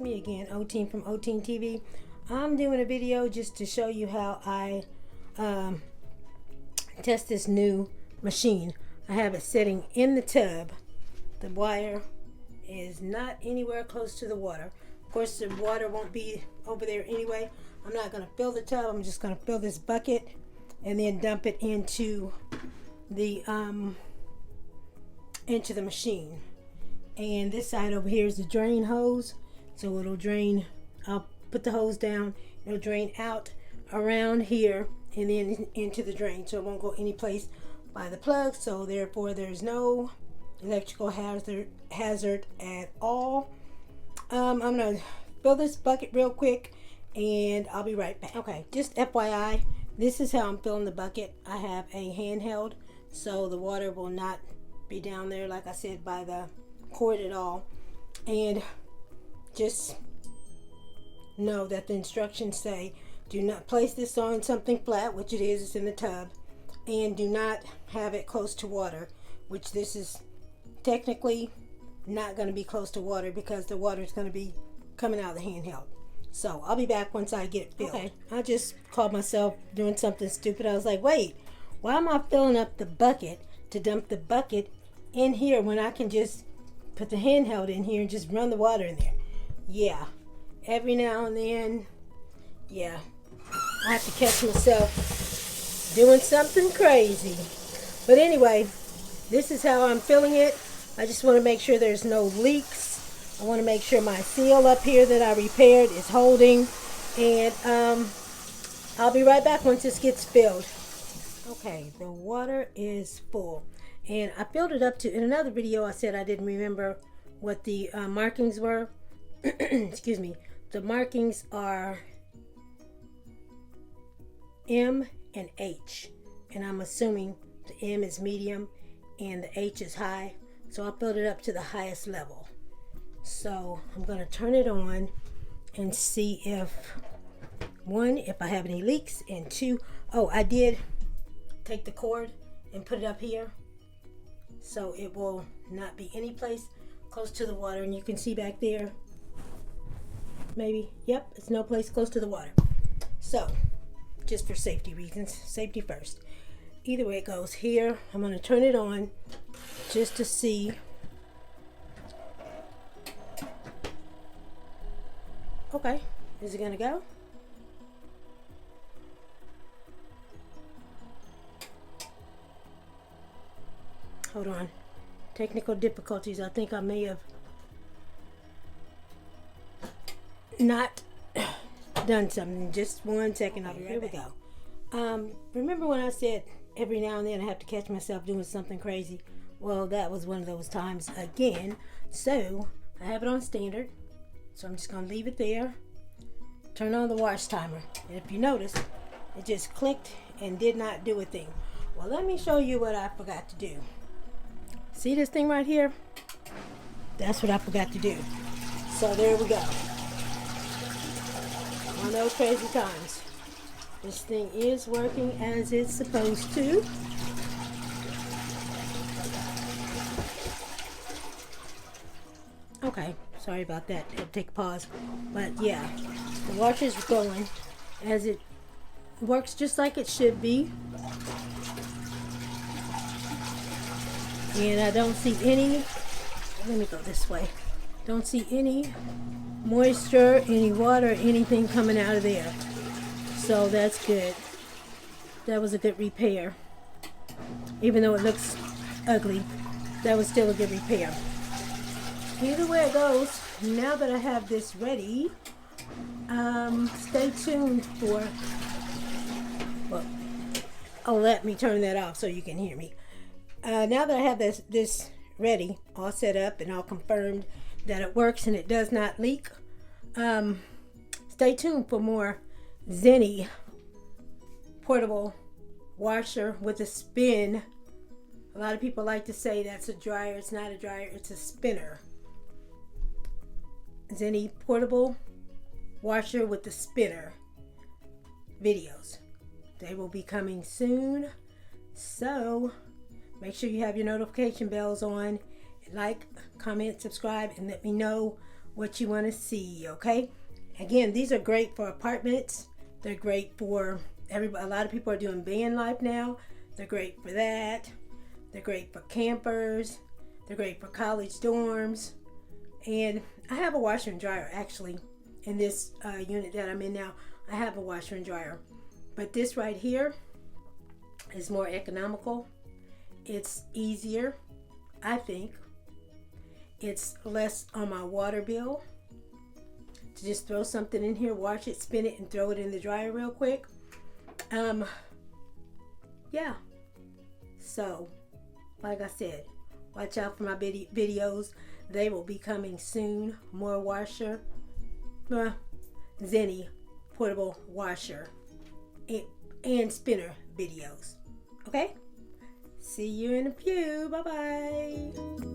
me again, O-Team from O-Team TV. I'm doing a video just to show you how I test this new machine. I have it sitting in the tub. The wire is not anywhere close to the water. Of course, the water won't be over there anyway. I'm not going to fill the tub. I'm just going to fill this bucket and then dump it into the machine. And this side over here is the drain hose, so it'll drain. I'll put the hose down, it'll drain out around here and then into the drain, so it won't go any place by the plug, so therefore there's no electrical hazard at all. I'm gonna fill this bucket real quick and I'll be right back. Okay, just FYI, this is how I'm filling the bucket. I have a handheld, so the water will not be down there, like I said, by the cord at all. And just know that the instructions say do not place this on something flat, which it is, it's in the tub, and do not have it close to water, which this is technically not going to be close to water because the water is going to be coming out of the handheld. So I'll be back once I get it filled. Okay, I just caught myself doing something stupid. I was like, wait, why am I filling up the bucket to dump the bucket in here when I can just put the handheld in here and just run the water in there? Yeah, every now and then, yeah, I have to catch myself doing something crazy. But anyway, this is how I'm filling it. I just want to make sure there's no leaks. I want to make sure my seal up here that I repaired is holding. And I'll be right back once this gets filled. Okay, the water is full. And I filled it up to, in another video I said I didn't remember what the markings were. Excuse me. The markings are M and H. And I'm assuming the M is medium and the H is high. So I filled it up to the highest level. So I'm going to turn it on and see if, one, if I have any leaks, and two, oh, I did take the cord and put it up here, so it will not be any place close to the water. And you can see back there, maybe, yep, it's no place close to the water. So just for safety reasons, safety first. Either way it goes, here I'm going to turn it on just to see. Okay, is it going to go? Hold on. Technical difficulties. I think I may have not done something. Just 1 second. I'll be right back. Here we go. Remember when I said every now and then I have to catch myself doing something crazy? Well, that was one of those times again. So I have it on standard. So I'm just going to leave it there. Turn on the wash timer. And if you notice, it just clicked and did not do a thing. Well, let me show you what I forgot to do. See this thing right here? That's what I forgot to do. So there we go. One of those crazy times. This thing is working as it's supposed to. Okay, sorry about that. It'll take a pause. But yeah, the washer's going as it works just like it should be. And I don't see any, let me go this way. Don't see any moisture, any water, anything coming out of there. So that's good. That was a good repair. Even though it looks ugly, that was still a good repair. Either way it goes, now that I have this ready, stay tuned for, well, oh, let me turn that off so you can hear me. Now that I have this ready, all set up and all confirmed that it works and it does not leak, stay tuned for more Zeny portable washer with a spin. A lot of people like to say that's a dryer. It's not a dryer, it's a spinner. Zeny portable washer with the spinner videos. They will be coming soon. So make sure you have your notification bells on. Like, comment, subscribe, and let me know what you want to see, okay? Again, these are great for apartments. They're great for everybody. A lot of people are doing van life now. They're great for that. They're great for campers. They're great for college dorms. And I have a washer and dryer actually in this unit that I'm in now. I have a washer and dryer. But this right here is more economical. It's easier, I think. It's less on my water bill to just throw something in here, wash it, spin it, and throw it in the dryer real quick. Yeah. So, like I said, watch out for my videos. They will be coming soon. More Zeny portable washer and spinner videos. Okay? See you in a few. Bye-bye.